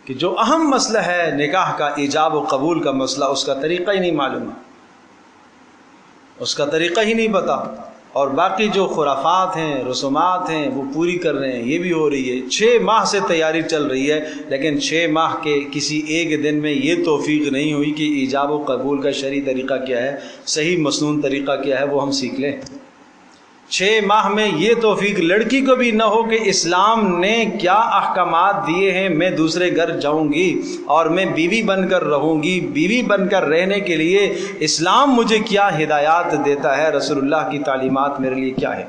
کہ جو اہم مسئلہ ہے نکاح کا ایجاب و قبول کا مسئلہ، اس کا طریقہ ہی نہیں معلوم ہے، اس کا طریقہ ہی نہیں پتا، اور باقی جو خرافات ہیں، رسومات ہیں، وہ پوری کر رہے ہیں۔ یہ بھی ہو رہی ہے، 6 ماہ سے تیاری چل رہی ہے، لیکن 6 ماہ کے کسی ایک دن میں یہ توفیق نہیں ہوئی کہ ایجاب و قبول کا شرعی طریقہ کیا ہے، صحیح مسنون طریقہ کیا ہے، وہ ہم سیکھ لیں۔ 6 ماہ میں یہ توفیق لڑکی کو بھی نہ ہو کہ اسلام نے کیا احکامات دیے ہیں، میں دوسرے گھر جاؤں گی اور میں بیوی بن کر رہوں گی، بیوی بن کر رہنے کے لیے اسلام مجھے کیا ہدایات دیتا ہے، رسول اللہ کی تعلیمات میرے لیے کیا ہے۔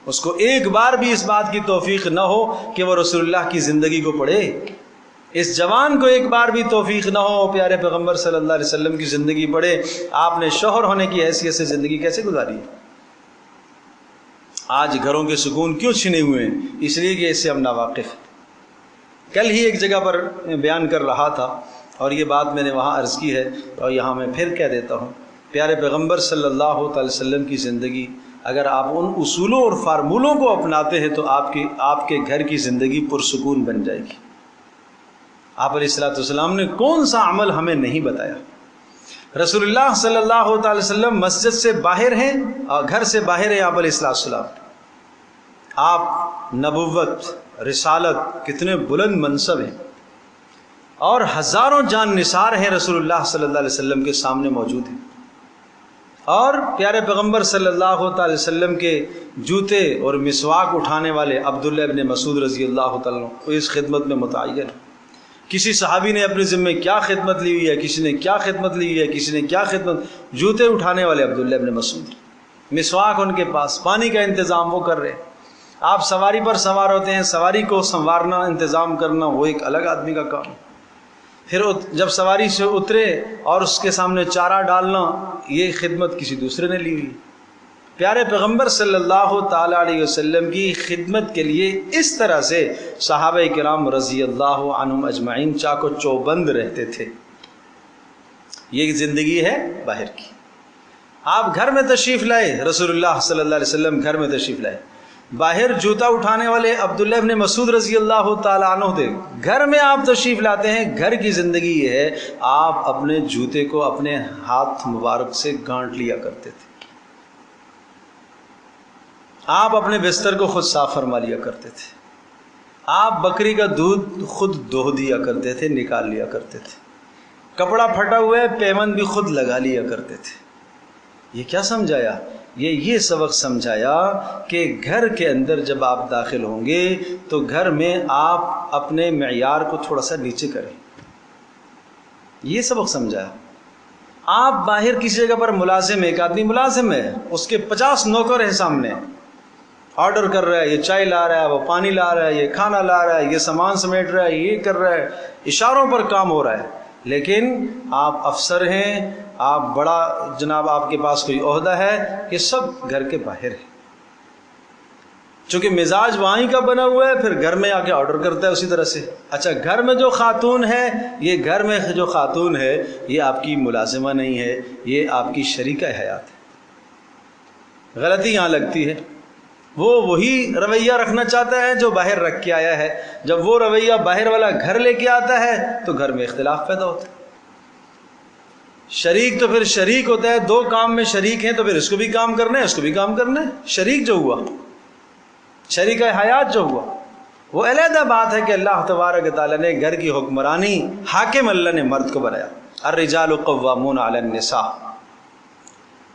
اس کو ایک بار بھی اس بات کی توفیق نہ ہو کہ وہ رسول اللہ کی زندگی کو پڑھے، اس جوان کو ایک بار بھی توفیق نہ ہو پیارے پیغمبر صلی اللہ علیہ وسلم کی زندگی پڑھے۔ آپ نے شوہر ہونے کی حیثیت سے زندگی کیسے گزاری ہے؟ آج گھروں کے سکون کیوں چھنے ہوئے ہیں؟ اس لیے کہ اس سے ہم ناواقف ہیں۔ کل ہی ایک جگہ پر بیان کر رہا تھا، اور یہ بات میں نے وہاں عرض کی ہے اور یہاں میں پھر کہہ دیتا ہوں، پیارے پیغمبر صلی اللہ تعالی وسلم کی زندگی اگر آپ ان اصولوں اور فارمولوں کو اپناتے ہیں تو آپ کے گھر کی زندگی پرسکون بن جائے گی۔ آپ علیہ الصلوۃ والسلام نے کون سا عمل ہمیں نہیں بتایا؟ رسول اللہ صلی اللہ تعالی وسلم مسجد سے باہر ہیں اور گھر سے باہر ہیں آپ علیہ الصلوۃ والسلام۔ آپ نبوت، رسالت، کتنے بلند منصب ہیں، اور ہزاروں جان نثار ہیں رسول اللہ صلی اللہ علیہ وسلم کے سامنے موجود ہیں، اور پیارے پیغمبر صلی اللہ تعالی وسلم کے جوتے اور مسواک اٹھانے والے عبداللہ ابن مسعود رضی اللہ تعالیٰ عنہ اس خدمت میں متعین ہے۔ کسی صحابی نے اپنے ذمے کیا خدمت لی ہوئی ہے، کسی نے کیا خدمت لی ہوئی ہے، کسی نے کیا خدمت، جوتے اٹھانے والے عبداللہ ابن مسعود، مسواک ان کے پاس، پانی کا انتظام وہ کر رہے ہیں۔ آپ سواری پر سوار ہوتے ہیں، سواری کو سنوارنا، انتظام کرنا وہ ایک الگ آدمی کا کام ہے۔ پھر جب سواری سے اترے اور اس کے سامنے چارہ ڈالنا، یہ خدمت کسی دوسرے نے لی ہوئی۔ پیارے پیغمبر صلی اللہ تعالی علیہ وسلم کی خدمت کے لیے اس طرح سے صحابہ کرام رضی اللہ عنہم اجمعین چاق و چوبند رہتے تھے۔ یہ زندگی ہے باہر کی۔ آپ گھر میں تشریف لائے، رسول اللہ صلی اللہ علیہ وسلم گھر میں تشریف لائے، باہر جوتا اٹھانے والے عبداللہ ابن مسعود رضی اللہ تعالیٰ عنہ تھے، گھر میں آپ تشریف لاتے ہیں۔ گھر کی زندگی یہ ہے، آپ اپنے جوتے کو اپنے ہاتھ مبارک سے گانٹ لیا کرتے تھے، آپ اپنے بستر کو خود صاف فرما لیا کرتے تھے، آپ بکری کا دودھ خود دہو دیا کرتے تھے، نکال لیا کرتے تھے، کپڑا پھٹا ہوا ہے پیوند بھی خود لگا لیا کرتے تھے۔ یہ کیا سمجھایا؟ یہ سبق سمجھایا کہ گھر کے اندر جب آپ داخل ہوں گے تو گھر میں آپ اپنے معیار کو تھوڑا سا نیچے کریں، یہ سبق سمجھایا۔ آپ باہر کسی جگہ پر ملازم، ایک آدمی ملازم ہے، اس کے 50 نوکر ہیں سامنے، آرڈر کر رہا ہے، یہ چائے لا رہا ہے، وہ پانی لا رہا ہے، یہ کھانا لا رہا ہے، یہ سامان سمیٹ رہا ہے، یہ کر رہا ہے، اشاروں پر کام ہو رہا ہے، لیکن آپ افسر ہیں، آپ بڑا جناب، آپ کے پاس کوئی عہدہ ہے، یہ سب گھر کے باہر ہے۔ چونکہ مزاج وہیں کا بنا ہوا ہے، پھر گھر میں آ کے آرڈر کرتا ہے اسی طرح سے۔ اچھا، گھر میں جو خاتون ہے، یہ گھر میں جو خاتون ہے یہ آپ کی ملازمہ نہیں ہے، یہ آپ کی شریکہ حیات ہے۔ غلطی یہاں لگتی ہے، وہ وہی رویہ رکھنا چاہتا ہے جو باہر رکھ کے آیا ہے، جب وہ رویہ باہر والا گھر لے کے آتا ہے تو گھر میں اختلاف پیدا ہوتا ہے۔ شریک تو پھر شریک ہوتا ہے، دو کام میں شریک ہیں تو پھر اس کو بھی کام کرنا ہے، اس کو بھی کام کرنا ہے۔ شریک جو ہوا، شریک حیات جو ہوا، وہ علیحدہ بات ہے کہ اللہ تبارک تعالیٰ نے گھر کی حکمرانی، حاکم اللہ نے مرد کو بنایا، الرجال قوامون علی النساء،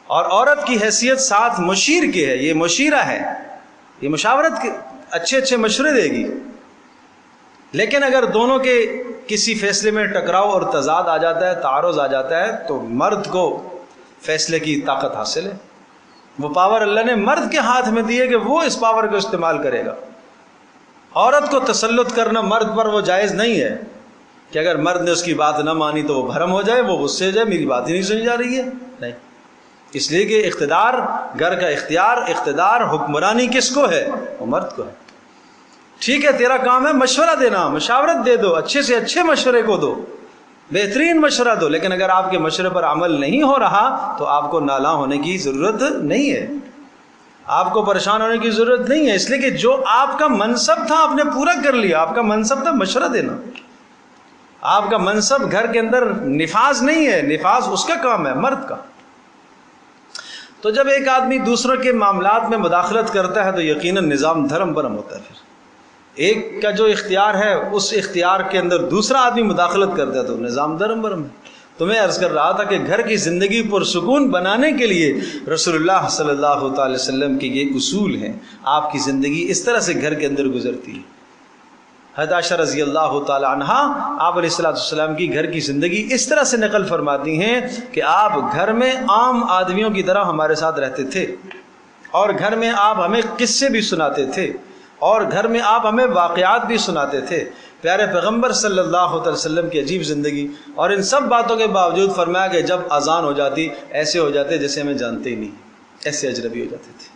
اور عورت کی حیثیت ساتھ مشیر کی ہے، یہ مشیرہ ہے، یہ مشاورت کے اچھے مشورے دے گی۔ لیکن اگر دونوں کے کسی فیصلے میں ٹکراؤ اور تضاد آ جاتا ہے، تعارض آ جاتا ہے، تو مرد کو فیصلے کی طاقت حاصل ہے۔ وہ پاور اللہ نے مرد کے ہاتھ میں دی ہے کہ وہ اس پاور کو استعمال کرے گا۔ عورت کو تسلط کرنا مرد پر وہ جائز نہیں ہے کہ اگر مرد نے اس کی بات نہ مانی تو وہ بھرم ہو جائے، وہ غصے ہو جائے، میری بات ہی نہیں سنی جا رہی ہے، نہیں۔ اس لیے کہ اقتدار، گھر کا اقتدار حکمرانی کس کو ہے؟ وہ مرد کو ہے۔ ٹھیک ہے، تیرا کام ہے مشورہ دینا، مشاورت دے دو، اچھے سے اچھے مشورے کو دو، بہترین مشورہ دو، لیکن اگر آپ کے مشورے پر عمل نہیں ہو رہا تو آپ کو نالاں ہونے کی ضرورت نہیں ہے، آپ کو پریشان ہونے کی ضرورت نہیں ہے، اس لیے کہ جو آپ کا منصب تھا آپ نے پورا کر لیا۔ آپ کا منصب تھا مشورہ دینا، آپ کا منصب گھر کے اندر نفاذ نہیں ہے، نفاذ اس کا کام ہے، مرد کا۔ تو جب ایک آدمی دوسروں کے معاملات میں مداخلت کرتا ہے تو یقیناً نظام دھرم برم ہوتا ہے۔ پھر ایک کا جو اختیار ہے اس اختیار کے اندر دوسرا آدمی مداخلت کرتا ہے تو نظام دھرم برم ہے۔ تو میں عرض کر رہا تھا کہ گھر کی زندگی پرسکون بنانے کے لیے رسول اللہ صلی اللہ تعالی وسلم کے یہ اصول ہیں۔ آپ کی زندگی اس طرح سے گھر کے اندر گزرتی ہے۔ حضرت عائشہ رضی اللہ تعالی عنہا آپ علیہ الصلوۃ والسلام کی گھر کی زندگی اس طرح سے نقل فرماتی ہیں کہ آپ گھر میں عام آدمیوں کی طرح ہمارے ساتھ رہتے تھے، اور گھر میں آپ ہمیں قصے بھی سناتے تھے، اور گھر میں آپ ہمیں واقعات بھی سناتے تھے۔ پیارے پیغمبر صلی اللہ علیہ وسلم کی عجیب زندگی، اور ان سب باتوں کے باوجود فرمایا کہ جب اذان ہو جاتی ایسے ہو جاتے جیسے ہمیں جانتے ہی نہیں، ایسے اجنبی ہو جاتے تھے۔